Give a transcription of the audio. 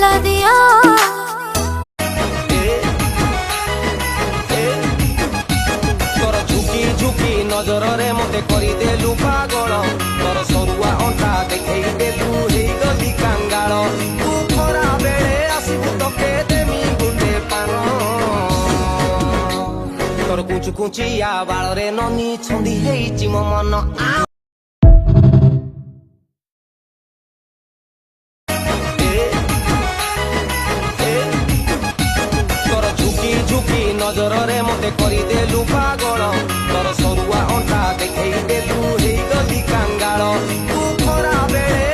जला दिया तोर झुकी झुकी नजर रे मते करी देलु पागल तोर सरुआ अंटा देखई देलु हे गली कांगाल तू खरा बेले आसिबु तके देमी गुंडे पान तोर कुचु कुचिया बाल रे ननी छंदी हेची मो मन झुकी नजर रे मते करी देलु पागल तोर सरुआ अंटा देखई देलु हे गली कांगाल तू खरा बेले